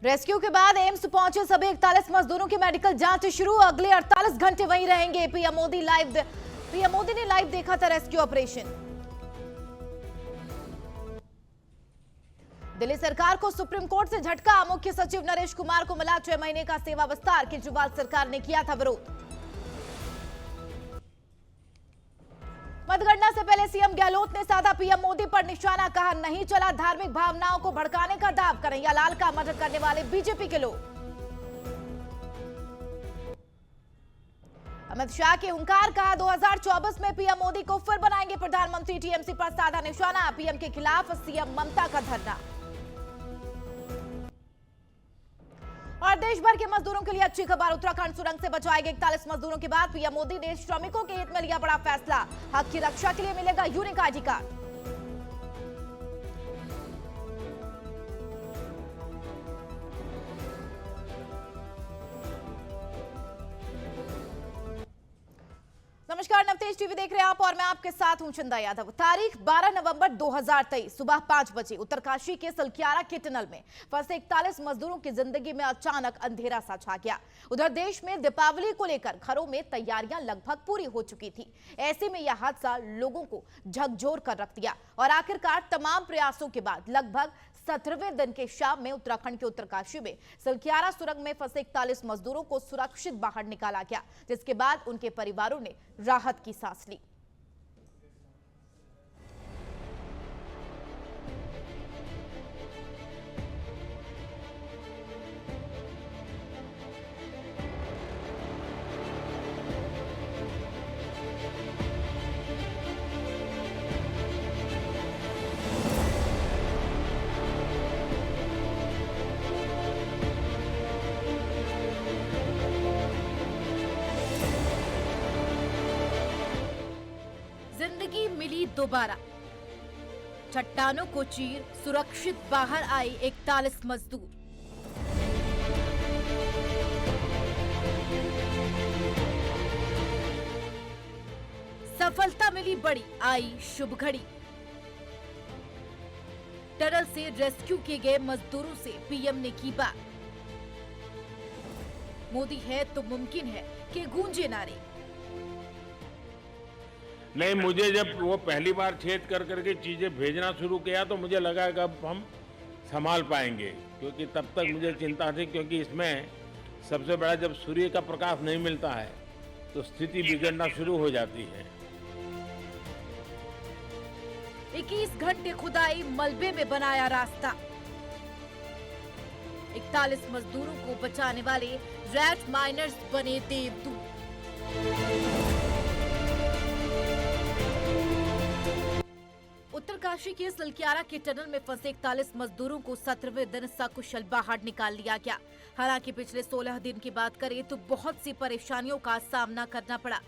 Rescue के बाद AIIMS पहुंचे सभी 41 मजदूरों की मेडिकल जांच शुरू। अगले 48 घंटे वहीं रहेंगे। पीएम मोदी ने लाइव देखा था रेस्क्यू ऑपरेशन। दिल्ली सरकार को सुप्रीम कोर्ट से झटका। मुख्य सचिव नरेश कुमार को मिला 6 महीने का सेवा विस्तार। केजरीवाल सरकार ने किया था विरोध। मतगणना से पहले सीएम गहलोत ने साधा पीएम मोदी पर निशाना। कहा नहीं चला धार्मिक भावनाओं को भड़काने का दाव। कन्हैया लाल का मदद करने वाले बीजेपी के लोग। अमित शाह के हुंकार। कहा 2024 में पीएम मोदी को फिर बनाएंगे प्रधानमंत्री। टीएमसी पर साधा निशाना। पीएम के खिलाफ सीएम ममता का धरना। और देश भर के मजदूरों के लिए अच्छी खबर। उत्तराखंड सुरंग से बचाए गए 41 मजदूरों के बाद पीएम मोदी ने श्रमिकों के हित में लिया बड़ा फैसला। हक की रक्षा के लिए मिलेगा यूनिक आईडी कार्ड। नमस्कार, नवतेज टीवी देख रहे हैं आप और मैं आपके साथ हूं चंदा यादव। तारीख 12 नवंबर 2023 सुबह 5 बजे उत्तरकाशी के सलक्यारा के टनल में फंसे 41 मजदूरों की जिंदगी में अचानक अंधेरा सा छा गया। उधर देश में दीपावली को लेकर घरों में तैयारियां लगभग पूरी हो चुकी थी। ऐसे में यह हादसा लोगों को झकझोर कर रख दिया और आखिरकार तमाम प्रयासों के बाद लगभग 17वें दिन के शाम में उत्तराखंड के उत्तरकाशी में सलक्यारा सुरंग में फंसे 41 मजदूरों को सुरक्षित बाहर निकाला गया, जिसके बाद उनके परिवारों ने राहत की सांस ली। जिंदगी मिली दोबारा। चट्टानों को चीर सुरक्षित बाहर आए 41 मजदूर। सफलता मिली बड़ी, आई शुभ घड़ी। टनल से रेस्क्यू किए गए मजदूरों से पीएम ने की बात। मोदी है तो मुमकिन है कि गूंजे नारे। नहीं, मुझे जब वो पहली बार छेद कर करके चीजें भेजना शुरू किया तो मुझे लगा कि अब हम संभाल पाएंगे, क्योंकि तब तक मुझे चिंता थी, क्योंकि इसमें सबसे बड़ा जब सूर्य का प्रकाश नहीं मिलता है तो स्थिति बिगड़ना शुरू हो जाती है। 21 घंटे खुदाई, मलबे में बनाया रास्ता। 41 मजदूरों को बचाने वाले रैट माइनर्स बने देवदूत। उत्तरकाशी के सलक्यारा के टनल में फंसे 41 मजदूरों को 17वें दिन सकुशल बाहर निकाल लिया गया। हालांकि पिछले 16 दिन की बात करें तो बहुत सी परेशानियों का सामना करना पड़ा।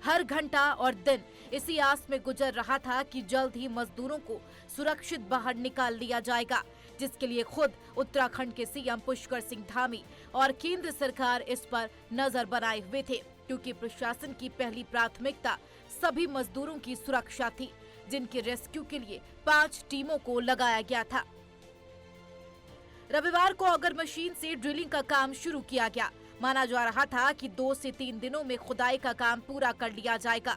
हर घंटा और दिन इसी आस में गुजर रहा था कि जल्द ही मजदूरों को सुरक्षित बाहर निकाल लिया जाएगा, जिसके लिए खुद उत्तराखंड के सीएम पुष्कर सिंह धामी और केंद्र सरकार इस पर नजर बनाए हुए थे, क्योंकि प्रशासन की पहली प्राथमिकता सभी मजदूरों की सुरक्षा थी, जिनके रेस्क्यू के लिए 5 टीमों को लगाया गया था। रविवार को ऑगर मशीन से ड्रिलिंग का काम शुरू किया गया। माना जा रहा था कि 2 से 3 दिनों में खुदाई का काम पूरा कर लिया जाएगा।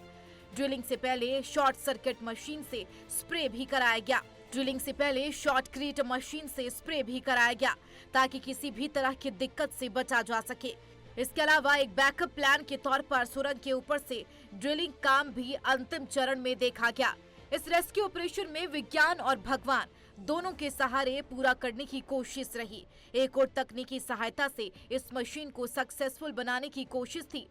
ड्रिलिंग से पहले शॉर्ट सर्किट मशीन से स्प्रे भी कराया गया। ड्रिलिंग से पहले शॉर्टक्रीट मशीन से स्प्रे भी कराया गया, ताकि किसी भी तरह की दिक्कत से बचा जा सके। इसके अलावा एक बैकअप प्लान के तौर पर सुरंग के ऊपर से ड्रिलिंग काम भी अंतिम चरण में देखा गया। इस रेस्क्यू ऑपरेशन में विज्ञान और भगवान दोनों के सहारे पूरा करने की कोशिश रही। एक और तकनीकी सहायता से इस मशीन को सक्सेसफुल बनाने की कोशिश थी,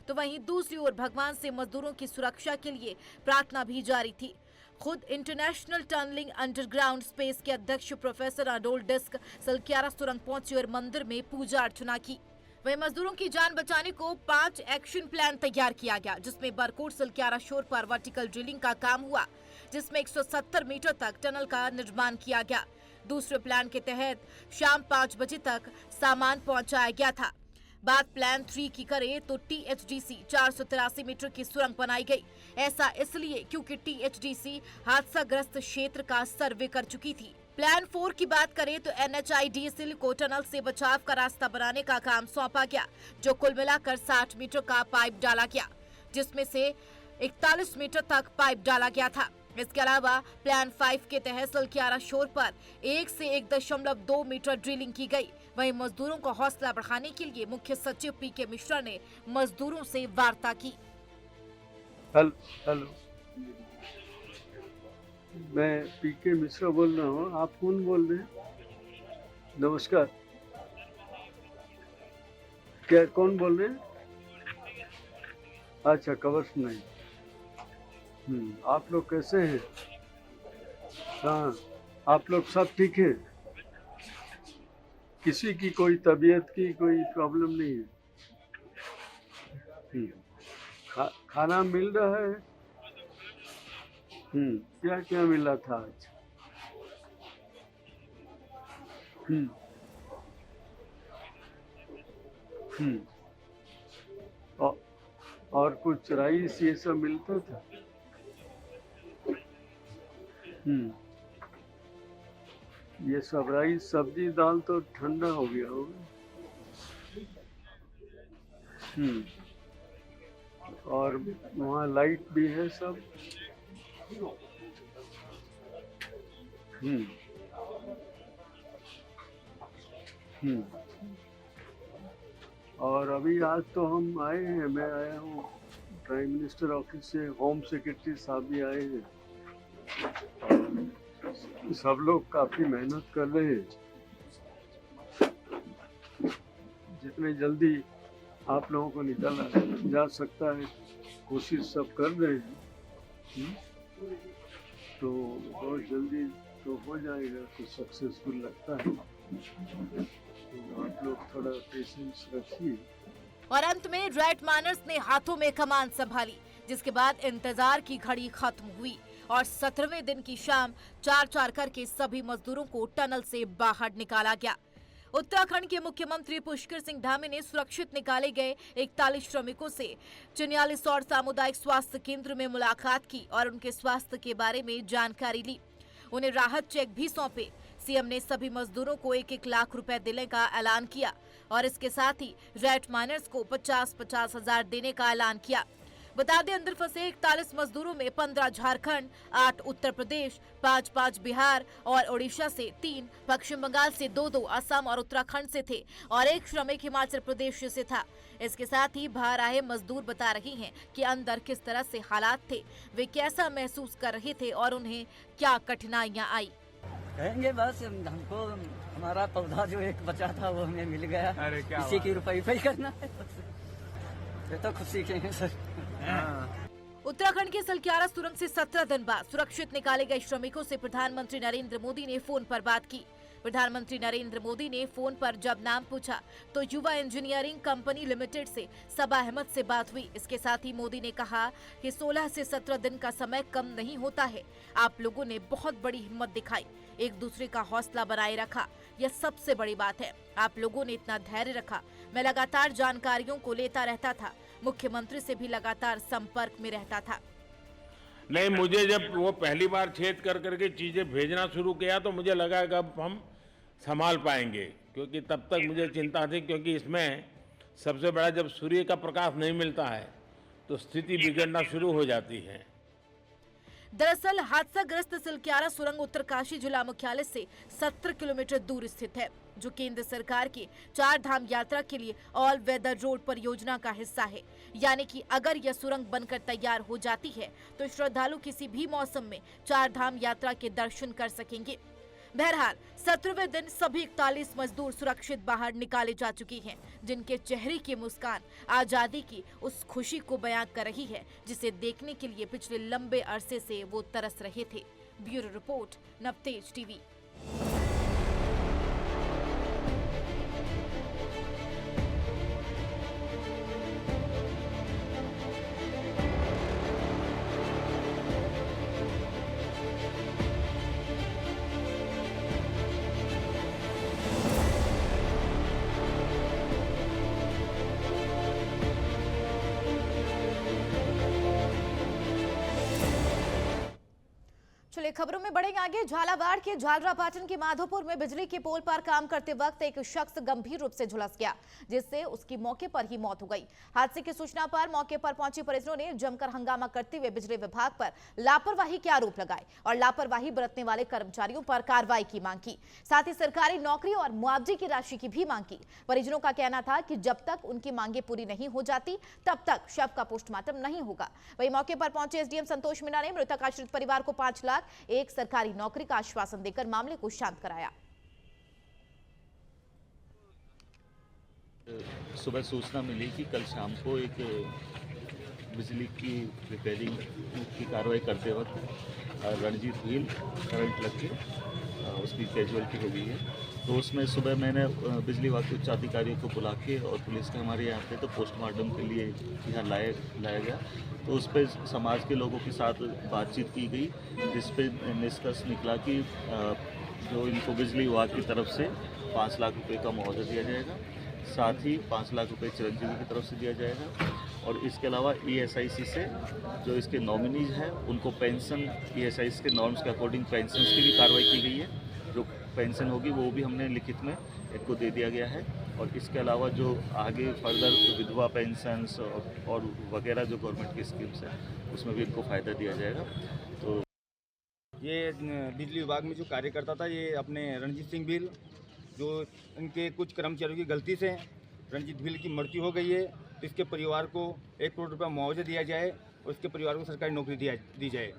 तो वहीं दूसरी ओर भगवान से मजदूरों की सुरक्षा के लिए प्रार्थना भी जारी थी। खुद इंटरनेशनल टनलिंग अंडरग्राउंड स्पेस के अध्यक्ष प्रोफेसर अडोल डिस्क सलक्यारा सुरंग पहुंचे और मंदिर में पूजा अर्चना की। वहीं मजदूरों की जान बचाने को 5 एक्शन प्लान तैयार किया गया, जिसमें बरकोट सलक्यारा शोर पर वर्टिकल ड्रिलिंग का काम हुआ, जिसमें 170 मीटर तक टनल का निर्माण किया गया। दूसरे प्लान के तहत शाम 5 बजे तक सामान पहुंचाया गया था। बात प्लान 3 की करें तो टीएचडीसी 483 मीटर की सुरंग बनाई गई। ऐसा इसलिए क्योंकि टीएचडीसी हादसाग्रस्त क्षेत्र का सर्वे कर चुकी थी। प्लान 4 की बात करें तो NHIDCL को टनल से बचाव का रास्ता बनाने का काम सौंपा गया, जो कुल मिलाकर 60 मीटर का पाइप डाला गया, जिसमें से 41 मीटर तक पाइप डाला गया था। इसके अलावा प्लान 5 के तहत सलक्यारा शोर पर 1 से 1.2 मीटर ड्रिलिंग की गई। वहीं मजदूरों को हौसला बढ़ाने के लिए मुख्य सचिव PK मिश्रा ने मजदूरों से वार्ता की। हेलो, मैं PK मिश्रा बोल रहा हूँ। आप कौन बोल रहे हैं? नमस्कार। क्या कौन बोल रहे हैं? अच्छा, कवर नहीं। आप लोग कैसे हैं? हाँ, आप लोग सब ठीक है? किसी की कोई तबीयत की कोई प्रॉब्लम नहीं है? खाना मिल रहा है? क्या क्या मिला था आज? और कुछ राइस ये सब मिलता था? ये सब राइस सब्जी दाल तो ठंडा हो गया होगा। और वहाँ लाइट भी है सब। और अभी आज तो हम आए हैं, मैं आया हूँ प्राइम मिनिस्टर ऑफिस से, होम सेक्रेटरी साहब भी आए हैं। सब लोग काफी मेहनत कर रहे हैं। जितने जल्दी आप लोगों को निकाला जा सकता है कोशिश सब कर रहे हैं। तो बहुत जल्दी तो हो जाएगा, कुछ सक्सेसफुल लगता है। तो आप लोग थोड़ा पेशेंस रखिए। और अंत में रेड माइनर्स ने हाथों में कमान संभाली, जिसके बाद इंतजार की घड़ी खत्म हुई और 17वें दिन की शाम 4-4 करके सभी मजदूरों को टनल से बाहर निकाला गया। उत्तराखंड के मुख्यमंत्री पुष्कर सिंह धामी ने सुरक्षित निकाले गए 41 श्रमिकों से चिन्यालीसौड़ सामुदायिक स्वास्थ्य केंद्र में मुलाकात की और उनके स्वास्थ्य के बारे में जानकारी ली। उन्हें राहत चेक भी सौंपे। सीएम ने सभी मजदूरों को 1-1 लाख रुपए देने का ऐलान किया और इसके साथ ही रेड माइनर्स को 50-50 हजार देने का ऐलान किया। बता दें, अंदर फंसे 41 मजदूरों में 15 झारखंड, 8 उत्तर प्रदेश, 5 बिहार और ओडिशा से, 3 पश्चिम बंगाल से, 2 असम और उत्तराखंड से थे और 1 श्रमिक हिमाचल प्रदेश से था। इसके साथ ही बाहर आए मजदूर बता रहे हैं कि अंदर किस तरह से हालात थे, वे कैसा महसूस कर रहे थे और उन्हें क्या कठिनाइयाँ आई। कहेंगे बस हमको हमारा पौधा जो एक बचा था वो हमें मिल गया। अरे क्या इसी की रुपये पे करना है, ये तो खुशी के हैं सर। उत्तराखंड के सलक्यारा सुरंग से 17 दिन बाद सुरक्षित निकाले गए श्रमिकों से प्रधानमंत्री नरेंद्र मोदी ने फोन पर बात की। प्रधानमंत्री नरेंद्र मोदी ने फोन पर जब नाम पूछा तो युवा इंजीनियरिंग कंपनी लिमिटेड से सबा अहमद से बात हुई। इसके साथ ही मोदी ने कहा कि 16 से 17 दिन का समय कम नहीं होता है। आप लोगों ने बहुत बड़ी हिम्मत दिखाई, एक दूसरे का हौसला बनाए रखा, यह सबसे बड़ी बात है। आप लोगों ने इतना धैर्य रखा। मैं लगातार जानकारियों को लेता रहता था, मुख्यमंत्री से भी लगातार संपर्क में रहता था। नहीं, मुझे जब वो पहली बार छेद कर करके चीजें भेजना शुरू किया तो मुझे लगा कि अब हम संभाल पाएंगे, क्योंकि तब तक मुझे चिंता थी, क्योंकि इसमें सबसे बड़ा जब सूर्य का प्रकाश नहीं मिलता है तो स्थिति बिगड़ना शुरू हो जाती है। दरअसल हादसाग्रस्त सिलक्यारा सुरंग उत्तरकाशी जिला मुख्यालय से 70 किलोमीटर दूर स्थित है, जो केंद्र सरकार की 4 धाम यात्रा के लिए ऑल वेदर रोड परियोजना का हिस्सा है। यानी कि अगर यह सुरंग बनकर तैयार हो जाती है तो श्रद्धालु किसी भी मौसम में 4 धाम यात्रा के दर्शन कर सकेंगे। बहरहाल 17वें दिन सभी 41 मजदूर सुरक्षित बाहर निकाले जा चुके हैं, जिनके चेहरे की मुस्कान आजादी की उस खुशी को बयां कर रही है जिसे देखने के लिए पिछले लंबे अरसे से वो तरस रहे थे। Bureau report, Navtej TV. चलिए खबरों में बढ़ेंगे आगे। झालावाड़ के झालरापाटन के माधोपुर में बिजली के पोल पर काम करते वक्त एक शख्स गंभीर रूप से झुलस गया, जिससे उसकी मौके पर ही मौत हो गई। हादसे की सूचना पर मौके पर पहुंचे परिजनों ने जमकर हंगामा करते हुए बिजली विभाग पर लापरवाही के आरोप लगाए और लापरवाही बरतने वाले कर्मचारियों पर कार्रवाई की मांग की। साथ ही सरकारी नौकरी और मुआवजे की राशि की भी मांग की। परिजनों का कहना था कि जब तक उनकी मांगे पूरी नहीं हो जाती तब तक शव का पोस्टमार्टम नहीं होगा। वहीं मौके पर पहुंचे एसडीएम संतोष मीणा ने मृतक आश्रित परिवार को 5 लाख एक सरकारी नौकरी का आश्वासन देकर मामले को शांत कराया। सुबह सूचना मिली कि कल शाम को एक बिजली की रिपेयरिंग की कार्रवाई करते वक्त रणजीत भील करंट लग के उसकी कैजुअलिटी हो गई है। तो उसमें सुबह मैंने बिजली विभाग के उच्च अधिकारियों को बुला के और पुलिस के हमारे यहाँ पे तो पोस्टमार्टम के लिए यहाँ लाया गया। तो उस पर समाज के लोगों के साथ बातचीत की गई, जिस पे निष्कर्ष निकला कि जो इनको बिजली विभाग की तरफ से 5 लाख रुपए का मुआवजा दिया जाएगा, साथ ही 5 लाख रुपए चिरंजीवी की तरफ से दिया जाएगा और इसके अलावा ईएसआईसी से जो इसके नॉमिनीज हैं उनको पेंशन ईएसआईसी के नॉर्म्स के अकॉर्डिंग पेंशन की भी कार्रवाई की गई है। जो पेंशन होगी वो भी हमने लिखित में इनको दे दिया गया है और इसके अलावा जो आगे फर्दर विधवा पेंशन्स और वगैरह जो गवर्नमेंट की स्कीम्स हैं उसमें भी इनको फ़ायदा दिया जाएगा। तो ये बिजली विभाग में जो कार्यकर्ता था ये अपने रणजीत सिंह भील, जो इनके कुछ कर्मचारियों की गलती से रणजीत भील की मृत्यु हो गई है, तो इसके परिवार को 1 करोड़ रुपया मुआवजा दिया जाए और इसके परिवार को सरकारी नौकरी दी जाए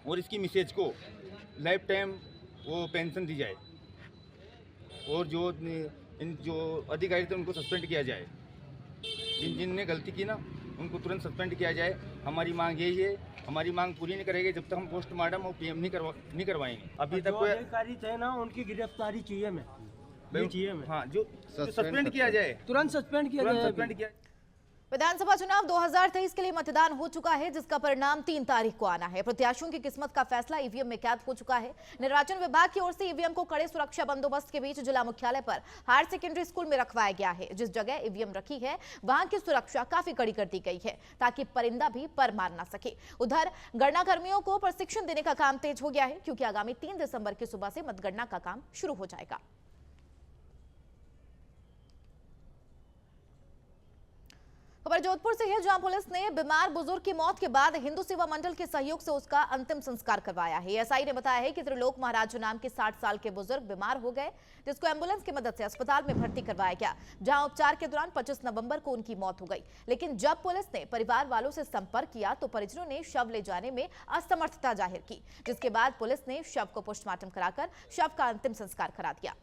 और इसकी मिसेज को लाइफ टाइम वो पेंशन दी जाए और जो अधिकारी थे उनको सस्पेंड किया जाए। जिनने गलती की ना उनको तुरंत सस्पेंड किया जाए। हमारी मांग यही है, हमारी मांग पूरी नहीं करेंगे जब तक हम पोस्टमार्टम और पीएम नहीं करवाएंगे। अभी तक कोई अधिकारी थे ना उनकी गिरफ्तारी चाहिए हमें। हाँ, जो सस्पेंड किया जाए, तुरंत सस्पेंड किया। विधानसभा चुनाव 2023 के लिए मतदान हो चुका है, जिसका परिणाम 3 तारीख को आना है। प्रत्याशियों की किस्मत का फैसला ईवीएम में कैद हो चुका है। निर्वाचन विभाग की ओर से ईवीएम को कड़े सुरक्षा बंदोबस्त के बीच जिला मुख्यालय पर हायर सेकेंडरी स्कूल में रखवाया गया है। जिस जगह ईवीएम रखी है वहां की सुरक्षा काफी कड़ी कर दी गई है ताकि परिंदा भी पर मार न सके। उधर गणना कर्मियों को प्रशिक्षण देने का काम तेज हो गया है, क्योंकि आगामी 3 दिसंबर की सुबह से मतगणना का काम शुरू हो जाएगा। खबर जोधपुर से है, जहां पुलिस ने बीमार बुजुर्ग की मौत के बाद हिंदू सेवा मंडल के सहयोग से उसका अंतिम संस्कार करवाया है। एसआई ने बताया है कि त्रिलोक महाराज नाम के 60 साल के बुजुर्ग बीमार हो गए, जिसको एम्बुलेंस की मदद से अस्पताल में भर्ती करवाया गया, जहां उपचार के दौरान 25 नवंबर को उनकी मौत हो गई। लेकिन जब पुलिस ने परिवार वालों से संपर्क किया तो परिजनों ने शव ले जाने में असमर्थता जाहिर की, जिसके बाद पुलिस ने शव को पोस्टमार्टम कराकर शव का अंतिम संस्कार करा दिया।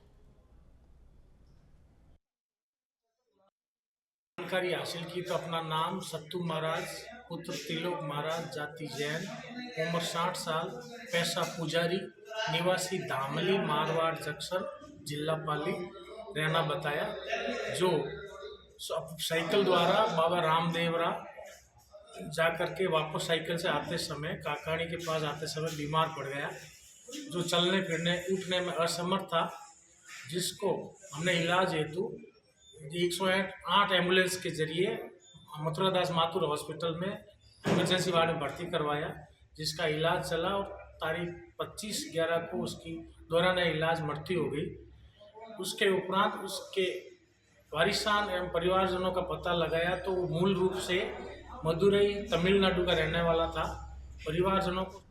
जानकारी हासिल की तो अपना नाम सत्तू महाराज, पुत्र त्रिलोक महाराज, जाति जैन, उम्र 60 साल, पैसा पुजारी, निवासी धामली मारवाड़ जक्सर, जिला पाली रहना बताया, जो साइकिल द्वारा बाबा रामदेवरा जा करके वापस साइकिल से आते समय काकाणी के पास आते समय बीमार पड़ गया, जो चलने फिरने उठने में असमर्थ था, जिसको हमने इलाज हेतु 108 एम्बुलेंस के जरिए मथुरादास माथुर हॉस्पिटल में इमरजेंसी वार्ड में भर्ती करवाया, जिसका इलाज चला और तारीख 25/11 को उसकी दौरान इलाज मृत्यु हो गई। उसके उपरांत उसके वारिसान एवं परिवारजनों का पता लगाया तो वो मूल रूप से मदुरई तमिलनाडु का रहने वाला था। परिवारजनों को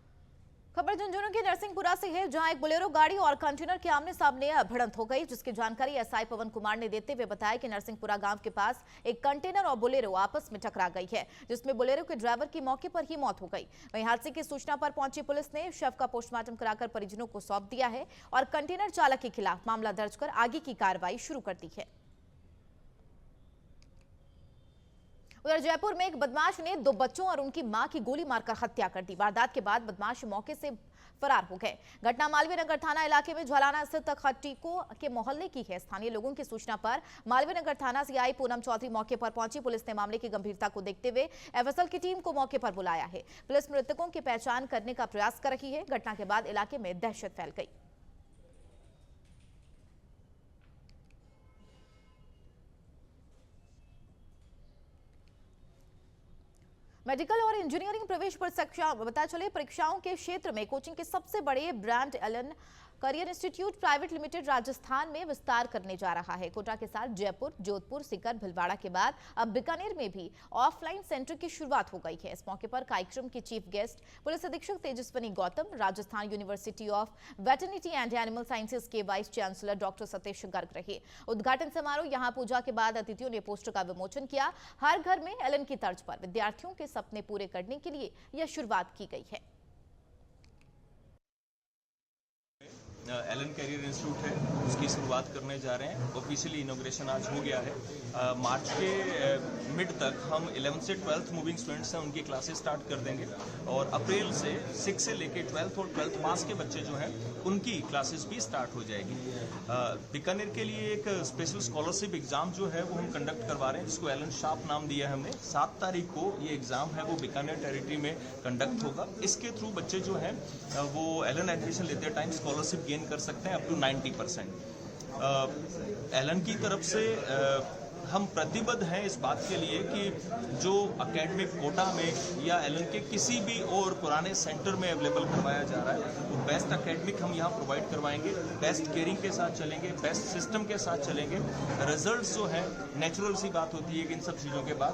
खबर झुंझुनू के नरसिंहपुरा से है, जहां एक बोलेरो गाड़ी और कंटेनर के आमने सामने भिड़ंत हो गई, जिसकी जानकारी एसआई पवन कुमार ने देते हुए बताया कि नरसिंहपुरा गांव के पास एक कंटेनर और बोलेरो आपस में टकरा गई है, जिसमें बोलेरो के ड्राइवर की मौके पर ही मौत हो गई। वहीं हादसे की सूचना पर पहुंची पुलिस ने शव का पोस्टमार्टम कराकर परिजनों को सौंप दिया है और कंटेनर चालक के खिलाफ मामला दर्ज कर आगे की कार्रवाई शुरू कर दी है। उधर जयपुर में एक बदमाश ने 2 बच्चों और उनकी मां की गोली मारकर हत्या कर दी। वारदात के बाद बदमाश मौके से फरार हो गए। घटना मालवीय नगर थाना इलाके में ज्वालाना स्थित खट्टिको के मोहल्ले की है। स्थानीय लोगों की सूचना पर मालवीय नगर थाना से आई पूनम चौधरी मौके पर पहुंची। पुलिस ने मामले की गंभीरता को देखते हुए एफएसएल की टीम को मौके पर बुलाया है। पुलिस मृतकों की पहचान करने का प्रयास कर रही है। घटना के बाद इलाके में दहशत फैल गई। मेडिकल और इंजीनियरिंग प्रवेश परीक्षा पता चले परीक्षाओं के क्षेत्र में कोचिंग के सबसे बड़े brand Allen career institute private limited Rajasthan में विस्तार करने जा रहा है। कोटा के साथ जयपुर, जोधपुर, सीकर, भीलवाड़ा के बाद अब बीकानेर में भी ऑफलाइन सेंटर की शुरुआत हो गई है। इस मौके पर कार्यक्रम के चीफ गेस्ट पुलिस अधीक्षक Tejaswini Gautam, Rajasthan university of veterinary and animal sciences के vice chancellor doctor Satish Garg रहे। उद्घाटन समारोह यहां पूजा के बाद अतिथियों ने पोस्टर का विमोचन किया। हर घर में एलन की तर्ज पर विद्यार्थियों के सपने पूरे करने के लिए यह शुरुआत की गई है। एलन कैरियर इंस्टीट्यूट है, उसकी शुरुआत करने जा रहे हैं। ऑफिशियली इनॉग्रेशन आज हो गया है। मार्च के मिड तक हम 11th से 12th मूविंग स्टूडेंट्स हैं, उनकी क्लासेस स्टार्ट कर देंगे और अप्रैल से 6 से लेके 12th और 12th पास के बच्चे जो हैं उनकी क्लासेस भी स्टार्ट हो जाएगी। बीकानेर के लिए एक स्पेशल स्कॉलरशिप एग्जाम जो है वो हम कंडक्ट करवा रहे हैं, जिसको एलन शार्प नाम दिया है हमने। 7 तारीख को ये एग्जाम है वो बीकानेर टेरिटरी में कंडक्ट होगा। इसके थ्रू बच्चे जो हैं वो एलन एडमिशन लेते टाइम स्कॉलरशिप गेन कर सकते हैं अप टू 90%। एलन की तरफ से हम प्रतिबद्ध हैं इस बात के लिए कि जो एकेडमिक कोटा में या एलन के किसी भी और पुराने सेंटर में अवेलेबल करवाया जा रहा है वो बेस्ट एकेडमिक हम यहाँ प्रोवाइड करवाएंगे, बेस्ट केयरिंग के साथ चलेंगे, बेस्ट सिस्टम के साथ चलेंगे। रिजल्ट्स जो हैं नेचुरल सी बात होती है कि इन सब चीज़ों के बाद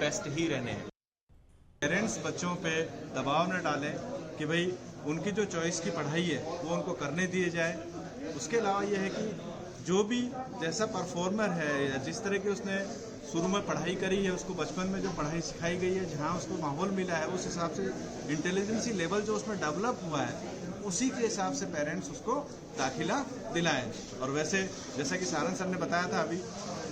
बेस्ट ही रहने हैं। पेरेंट्स बच्चों पे दबाव न डालें कि भाई उनकी जो चॉइस की पढ़ाई है वो उनको करने दिए जाए। उसके अलावा यह है कि जो भी जैसा परफॉर्मर है या जिस तरह की उसने शुरू में पढ़ाई करी है, उसको बचपन में जो पढ़ाई सिखाई गई है, जहाँ उसको माहौल मिला है, उस हिसाब से इंटेलिजेंसी लेवल जो उसमें डेवलप हुआ है उसी के हिसाब से पेरेंट्स उसको दाखिला दिलाएं। और वैसे जैसा कि सारन सर ने बताया था, अभी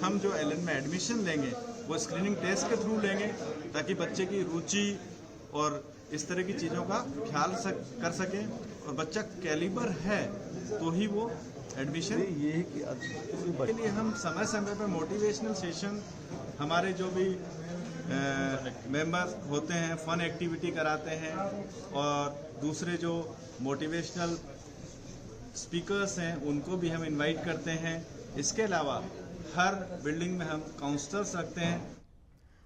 हम जो एलन में एडमिशन लेंगे वो स्क्रीनिंग टेस्ट के थ्रू लेंगे ताकि बच्चे की रुचि और इस तरह की चीज़ों का ख्याल कर सकें और बच्चा कैलिबर है तो ही वो एडमिशन के लिए हम समय समय पर मोटिवेशनल सेशन हमारे जो भी मेंबर होते हैं फन एक्टिविटी कराते हैं और दूसरे जो मोटिवेशनल स्पीकर्स हैं उनको भी हम इनवाइट करते हैं। इसके अलावा हर बिल्डिंग में हम काउंसलर्स रखते हैं।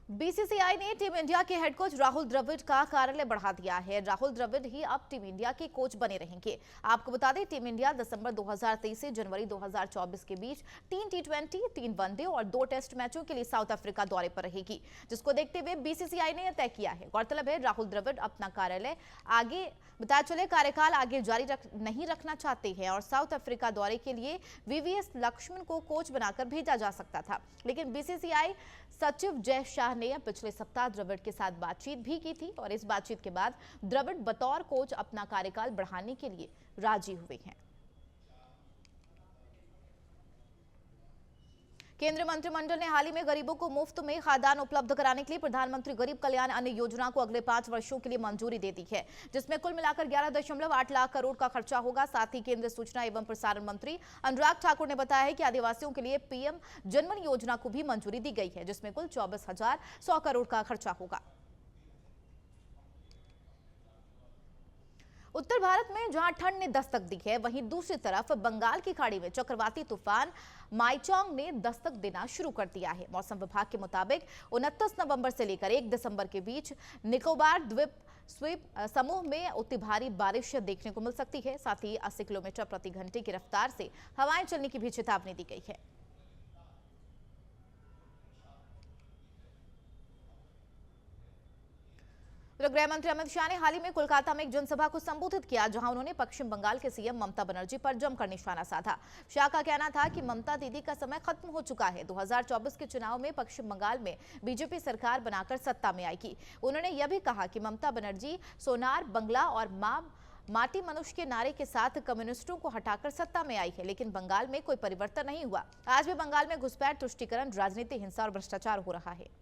बीसीसीआई ने टीम इंडिया के हेड कोच राहुल द्रविड़ का कार्यालय बढ़ा दिया है। राहुल द्रविड़ ही अब टीम इंडिया के कोच बने रहेंगे। आपको बता दें, टीम इंडिया दिसंबर 2023 से जनवरी 2024 के बीच 3 T20, 3 वनडे और 2 टेस्ट मैचों के लिए साउथ अफ्रीका दौरे पर रहेगी, जिसको देखते हुए बीसीसीआई ने यह तय किया है। गौरतलब है, राहुल द्रविड़ अपना कार्यालय कार्यकाल आगे जारी नहीं रखना चाहते हैं और साउथ अफ्रीका दौरे के लिए वीवीएस लक्ष्मण को कोच बनाकर भेजा जा सकता था, लेकिन बीसीसीआई सचिव जय शाह ने पिछले सप्ताह द्रविड़ के साथ बातचीत भी की थी और इस बातचीत के बाद द्रविड़ बतौर कोच अपना कार्यकाल बढ़ाने के लिए राजी हुए हैं। केंद्रीय मंत्रिमंडल ने हाल ही में गरीबों को मुफ्त में खाद्यान्न उपलब्ध कराने के लिए प्रधानमंत्री गरीब कल्याण अन्न योजना को अगले 5 वर्षों के लिए मंजूरी दे दी है, जिसमें कुल मिलाकर 11.8 लाख करोड़ का खर्चा होगा। साथ ही केंद्रीय सूचना एवं प्रसारण मंत्री अनुराग ठाकुर ने बताया है कि आदिवासियों के लिए पीएम जनमन योजना को भी मंजूरी दी गई है, जिसमें कुल 24,100 करोड़ का खर्चा होगा। उत्तर भारत में जहां ठंड ने दस्तक दी है, वहीं दूसरी तरफ बंगाल की खाड़ी में चक्रवाती तूफान माइचोंग ने दस्तक देना शुरू कर दिया है। मौसम विभाग के मुताबिक 29 नवंबर से लेकर 1 दिसंबर के बीच निकोबार द्वीप समूह में अति भारी बारिश देखने को मिल सकती है। साथ ही 80 किलोमीटर प्रति घंटे की रफ्तार से हवाएं चलने की भी चेतावनी दी गई है। गृह मंत्री अमित शाह ने हाल ही में कोलकाता में एक जनसभा को संबोधित किया, जहां उन्होंने पश्चिम बंगाल के सीएम ममता बनर्जी पर जमकर निशाना साधा। शाह का कहना था कि ममता दीदी का समय खत्म हो चुका है। 2024 के चुनाव में पश्चिम बंगाल में बीजेपी सरकार बनाकर सत्ता में आएगी। उन्होंने यह भी कहा कि ममता बनर्जी सोनार बंगला और माटी मनुष्य के नारे के साथ कम्युनिस्टों को हटाकर सत्ता में आई है, लेकिन बंगाल में कोई परिवर्तन नहीं हुआ। आज भी बंगाल में घुसपैठ, तुष्टीकरण, राजनीति, हिंसा और भ्रष्टाचार हो रहा है।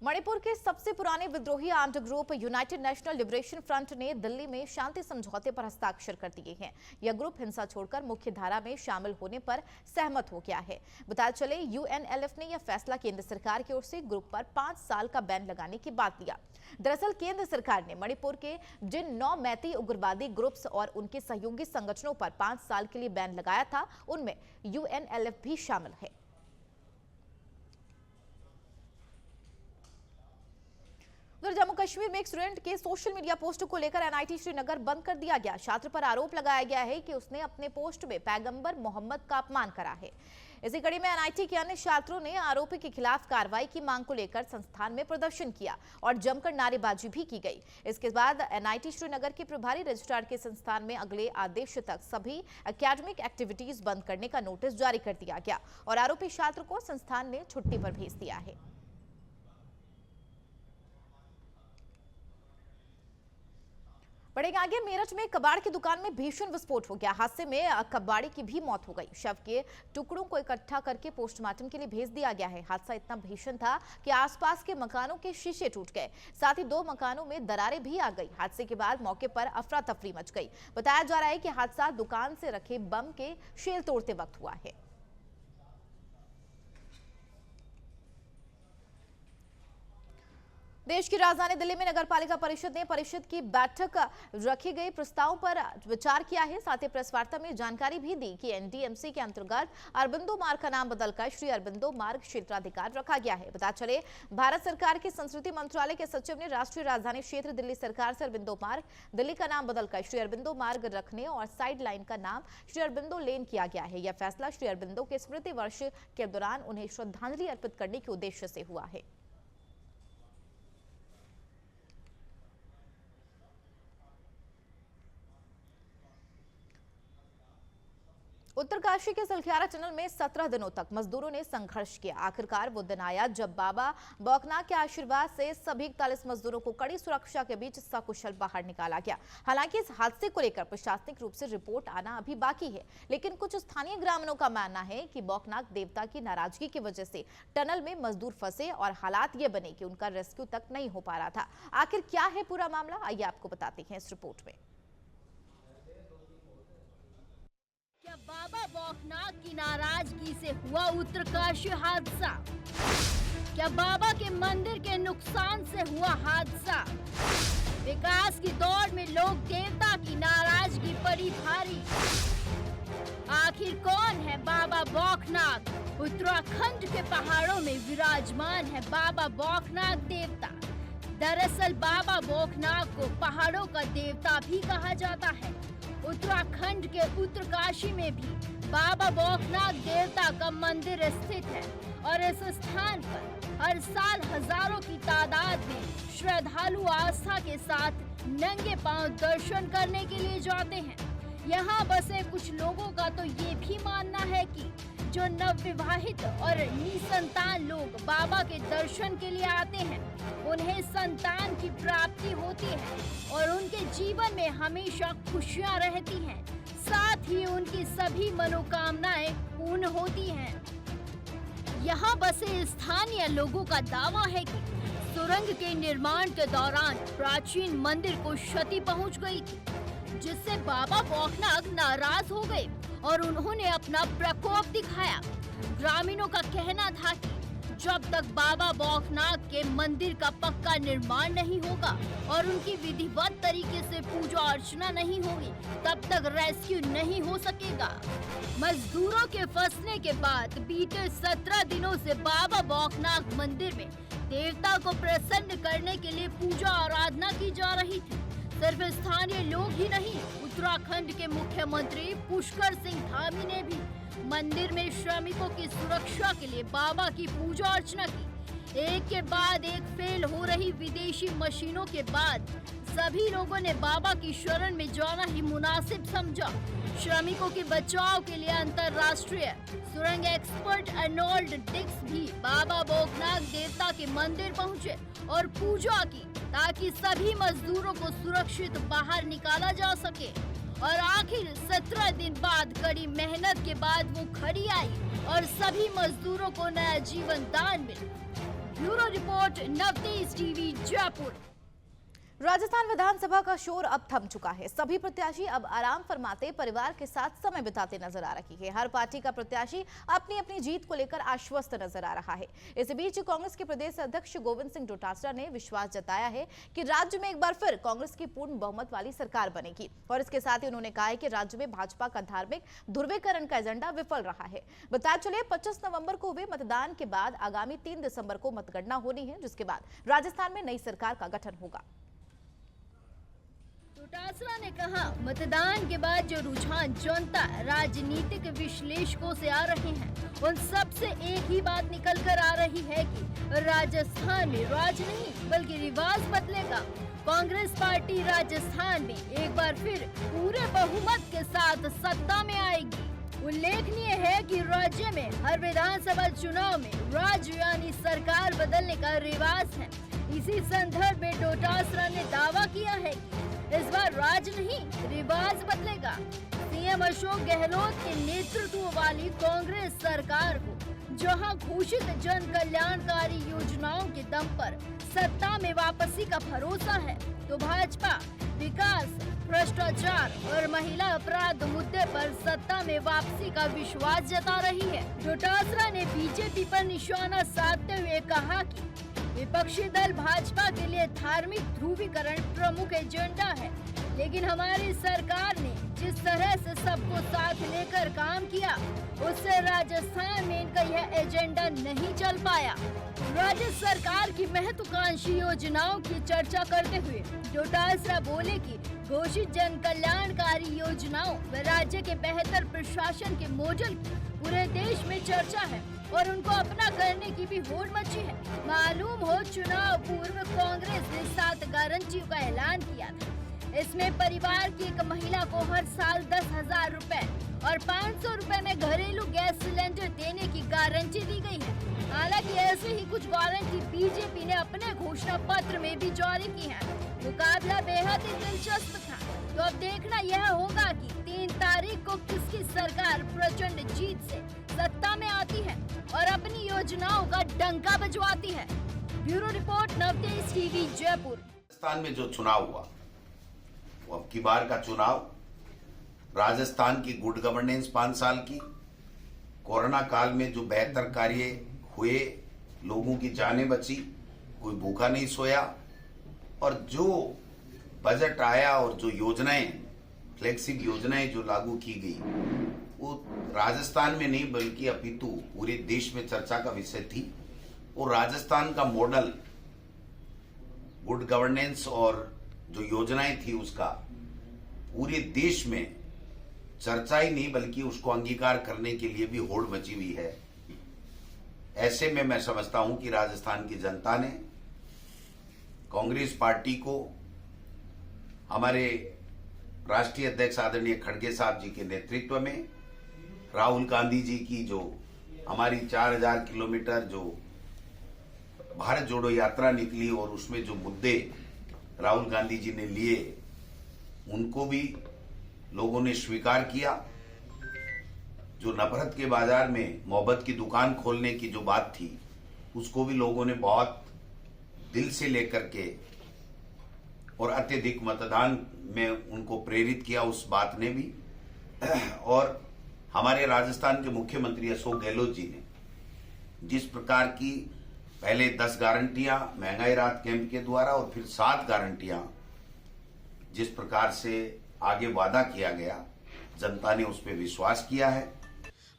मणिपुर के सबसे पुराने विद्रोही armed group United national liberation front ने दिल्ली में शांति समझौते पर हस्ताक्षर कर दिए हैं। यह ग्रुप हिंसा छोड़कर मुख्य धारा में शामिल होने पर सहमत हो गया है। बताया चले, यूएनएलएफ ने यह फैसला केंद्र सरकार की ओर से ग्रुप पर 5 साल का बैन लगाने की बात लिया। दरअसल केंद्र सरकार ने मणिपुर के जिन 9 मैती उग्रवादी ग्रुप्स और उनके सहयोगी संगठनों पर 5 साल के लिए बैन लगाया था, उनमें यूएनएलएफ भी शामिल है। जम्मू कश्मीर में एक स्टूडेंट के सोशल मीडिया पोस्ट को लेकर एनआईटी श्रीनगर बंद कर दिया गया। छात्र पर आरोप लगाया गया है कि उसने अपने पोस्ट में पैगंबर मोहम्मद का अपमान करा है। इसी कड़ी में एनआईटी के अन्य छात्रों ने आरोपी के खिलाफ कार्रवाई की मांग को लेकर संस्थान में प्रदर्शन किया और जमकर नारेबाजी भी की गई। इसके बाद एनआईटी श्रीनगर के प्रभारी रजिस्ट्रार के संस्थान में अगले आदेश तक सभी एकेडमिक एक्टिविटीज बंद करने का नोटिस जारी कर दिया गया और आरोपी छात्र को संस्थान ने छुट्टी पर भेज दिया है। बढ़ेंगे आगे। मेरठ में कबाड़ की दुकान में भीषण विस्फोट हो गया। हादसे में कबाड़ी की भी मौत हो गई। शव के टुकड़ों को इकट्ठा करके पोस्टमार्टम के लिए भेज दिया गया है। हादसा इतना भीषण था कि आसपास के मकानों के शीशे टूट गए, साथ ही 2 मकानों में दरारें भी आ गई। हादसे के बाद मौके पर अफरा तफरी मच गई। बताया जा रहा है कि हादसा दुकान से रखे बम के शेल तोड़ते वक्त हुआ है। देश की राजधानी दिल्ली में नगरपालिका परिषद ने परिषद की बैठक रखे गए प्रस्तावों पर विचार किया है। साथ ही प्रेस वार्ता में जानकारी भी दी कि एनडीएमसी के अंतर्गत अरबिंदो मार्ग का नाम बदलकर श्री अरबिंदो मार्ग क्षेत्राधिकार रखा गया है। बता चले, भारत सरकार के संस्कृति मंत्रालय के सचिव ने राष्ट्रीय राजधानी क्षेत्र दिल्ली सरकार से अरबिंदो मार्ग दिल्ली का नाम बदलकर श्री अरबिंदो मार्ग रखने और साइड लाइन का नाम श्री अरबिंदो लेन किया गया है। यह फैसला श्री अरबिंदो के स्मृति वर्ष के दौरान उन्हें श्रद्धांजलि अर्पित करने के उद्देश्य से हुआ है। उत्तरकाशी के सलख्यारा टनल में 17 दिनों तक मजदूरों ने संघर्ष किया। आखिरकार वो दिन आया जब बाबा बौखनाग के आशीर्वाद से सभी 41 मजदूरों को कड़ी सुरक्षा के बीच सकुशल बाहर निकाला गया। हालांकि इस हादसे को लेकर प्रशासनिक रूप से रिपोर्ट आना अभी बाकी है, लेकिन कुछ स्थानीय ग्रामीणों का मानना है कि बौखनाग देवता की नाराजगी की वजह से टनल में मजदूर फंसे और हालात ये बने कि उनका रेस्क्यू तक नहीं हो पा रहा था। आखिर क्या है पूरा मामला, आइए आपको बताते हैं इस रिपोर्ट में। क्या बाबा बौखनाग की नाराजगी से हुआ उत्तरकाशी हादसा? क्या बाबा के मंदिर के नुकसान से हुआ हादसा? विकास की दौड़ में लोग देवता की नाराजगी पड़ी भारी। आखिर कौन है बाबा बौखनाग? उत्तराखंड के पहाड़ों में विराजमान है बाबा बौखनाग देवता। दरअसल बाबा बौखनाग को पहाड़ों का देवता भी कहा जाता है। उत्तराखंड के उत्तरकाशी में भी बाबा बौखनाग देवता का मंदिर स्थित है और इस स्थान पर हर साल हजारों की तादाद में श्रद्धालु आस्था के साथ नंगे पांव दर्शन करने के लिए जाते हैं। यहाँ बसे कुछ लोगों का तो ये भी मानना है कि जो नवविवाहित और निसंतान लोग बाबा के दर्शन के लिए आते हैं उन्हें संतान की प्राप्ति होती है और उनके जीवन में हमेशा खुशियां रहती हैं। साथ ही उनकी सभी मनोकामनाएं पूर्ण होती हैं। यहाँ बसे स्थानीय लोगों का दावा है कि सुरंग के निर्माण के दौरान प्राचीन मंदिर को क्षति पहुँच गई थी, जिससे बाबा बौखनाग नाराज हो गए और उन्होंने अपना प्रकोप दिखाया। ग्रामीणों का कहना था कि जब तक बाबा बौखनाग के मंदिर का पक्का निर्माण नहीं होगा और उनकी विधिवत तरीके से पूजा अर्चना नहीं होगी तब तक रेस्क्यू नहीं हो सकेगा। मजदूरों के फंसने के बाद बीते 17 दिनों से बाबा बौखनाग मंदिर में देवता को प्रसन्न करने के लिए पूजा आराधना की जा रही थी। सिर्फ स्थानीय लोग ही नहीं, उत्तराखंड के मुख्यमंत्री पुष्कर सिंह धामी ने भी मंदिर में श्रमिकों की सुरक्षा के लिए बाबा की पूजा अर्चना की। एक के बाद एक फेल हो रही विदेशी मशीनों के बाद सभी लोगों ने बाबा की शरण में जाना ही मुनासिब समझा। श्रमिकों के बचाव के लिए अंतर्राष्ट्रीय सुरंग एक्सपर्ट अर्नोल्ड डिक्स भी बाबा बौखनाग देवता के मंदिर पहुंचे और पूजा की ताकि सभी मजदूरों को सुरक्षित बाहर निकाला जा सके। और आखिर 17 दिन बाद कड़ी मेहनत के बाद वो खड़ी आई और सभी मजदूरों को नया जीवन दान मिला। Bureau report, Navtej TV, Jaipur. Rajasthan विधानसभा का शोर अब थम चुका है। सभी प्रत्याशी अब आराम फरमाते परिवार के साथ समय बिताते नजर आ रही है। हर पार्टी का प्रत्याशी अपनी अपनी जीत को लेकर आश्वस्त नजर आ रहा है। इस बीच कांग्रेस के प्रदेश अध्यक्ष गोविंद सिंह डोटासरा ने विश्वास जताया है कि राज्य में एक बार फिर कांग्रेस की पूर्ण बहुमत वाली सरकार बनेगी और इसके साथ ही उन्होंने कहा है कि राज्य में भाजपा का धार्मिक ध्रुवीकरण का एजेंडा विफल रहा है। बताया चले 25 नवंबर को हुए मतदान के बाद आगामी 3 दिसंबर को मतगणना होनी है, जिसके बाद राजस्थान में नई सरकार का गठन होगा। डोटासरा ने कहा, मतदान के बाद जो रुझान जनता राजनीतिक विश्लेषकों से आ रहे हैं, उन सब से एक ही बात निकल कर आ रही है कि राजस्थान में राज नहीं बल्कि रिवाज बदलेगा। कांग्रेस पार्टी राजस्थान में एक बार फिर पूरे बहुमत के साथ सत्ता में आएगी। उल्लेखनीय है कि राज्य में हर विधानसभा चुनाव में राज्य यानी सरकार बदलने का रिवाज है। इसी संदर्भ में डोटासरा ने दावा किया है कि इस बार राज नहीं रिवाज बदलेगा। सीएम अशोक गहलोत के नेतृत्व वाली कांग्रेस सरकार को जहां घोषित जन कल्याणकारी योजनाओं के दम पर सत्ता में वापसी का भरोसा है, तो भाजपा विकास, भ्रष्टाचार और महिला अपराध मुद्दे पर सत्ता में वापसी का विश्वास जता रही है। डोटासरा ने बीजेपी पर निशाना साधते हुए कहा कि विपक्षी दल भाजपा के लिए धार्मिक ध्रुवीकरण प्रमुख एजेंडा है, लेकिन हमारी सरकार ने जिस तरह से सबको साथ लेकर काम किया, उससे राजस्थान में इनका यह एजेंडा नहीं चल पाया। राज्य सरकार की महत्वाकांक्षी योजनाओं की चर्चा करते हुए डोटासरा बोले कि घोषित जन कल्याणकारी योजनाओं व राज्य के बेहतर प्रशासन के मॉडल की पूरे देश में चर्चा है और उनको अपना करने की भी होड़ मची है। मालूम हो, चुनाव पूर्व कांग्रेस ने 7 गारंटियों का ऐलान किया था। इसमें परिवार की एक महिला को हर साल 10,000 रुपए और 500 रुपए में घरेलू गैस सिलेंडर देने की गारंटी दी गई है। हालांकि ऐसे ही कुछ गारंटी बीजेपी ने अपने घोषणा पत्र में भी जारी की है। मुकाबला बेहद ही दिलचस्प था, तो अब देखना यह होगा कि 3 तारीख को किसकी सरकार प्रचंड जीत से सत्ता में आती है और अपनी योजनाओं का डंका बजवाती है। Bureau report, Navtej TV, Jaipur. Rajasthan में जो चुनाव हुआ, वो अब की बार का चुनाव राजस्थान की गुड गवर्नेंस 5 साल की, कोरोना काल में जो बेहतर कार्य हुए, लोगों की जानें बची, कोई भूखा नहीं सोया, और जो बजट आया और जो योजनाएं, फ्लेक्सिब योजनाएं जो लागू की गई, वो राजस्थान में नहीं बल्कि अपितु पूरे देश में चर्चा का विषय थी। और राजस्थान का मॉडल गुड गवर्नेंस और जो योजनाएं थी उसका पूरे देश में चर्चा ही नहीं बल्कि उसको अंगीकार करने के लिए भी होड़ मची हुई है। ऐसे में मैं समझता हूं कि राजस्थान की जनता ने कांग्रेस पार्टी को हमारे राष्ट्रीय अध्यक्ष आदरणीय खड़गे साहब जी के नेतृत्व में, राहुल गांधी जी की जो हमारी 4000 किलोमीटर जो भारत जोड़ो यात्रा निकली और उसमें जो मुद्दे राहुल गांधी जी ने लिए, उनको भी लोगों ने स्वीकार किया। जो नफरत के बाजार में मोहब्बत की दुकान खोलने की जो बात थी, उसको भी लोगों ने बहुत दिल से लेकर के और अत्यधिक मतदान में उनको प्रेरित किया, उस बात ने भी। और हमारे राजस्थान के मुख्यमंत्री अशोक गहलोत जी ने जिस प्रकार की पहले 10 गारंटियां महंगाई राहत कैंप के द्वारा और फिर 7 गारंटियां जिस प्रकार से आगे वादा किया गया, जनता ने उस पर विश्वास किया है।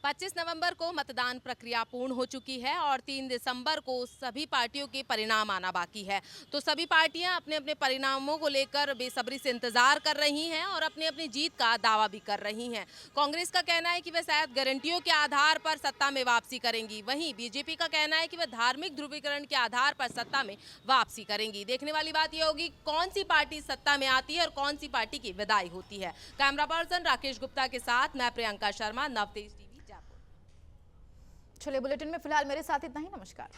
25 नवंबर को मतदान प्रक्रिया पूर्ण हो चुकी है और 3 दिसंबर को सभी पार्टियों के परिणाम आना बाकी है। तो सभी पार्टियां अपने अपने परिणामों को लेकर बेसब्री से इंतजार कर रही हैं और अपनी अपनी जीत का दावा भी कर रही हैं। कांग्रेस का कहना है कि वह शायद गारंटियों के आधार पर सत्ता में वापसी करेंगी, वहीं बीजेपी का कहना है कि वह धार्मिक ध्रुवीकरण के आधार पर सत्ता में वापसी करेंगी। देखने वाली बात यह होगी कौन सी पार्टी सत्ता में आती है और कौन सी पार्टी की विदाई होती है। कैमरा पर्सन राकेश गुप्ता के साथ मैं प्रियंका शर्मा, नवतेज टीवी, जयपुर। चलिए बुलेटिन में फिलहाल मेरे साथ इतना ही। नमस्कार।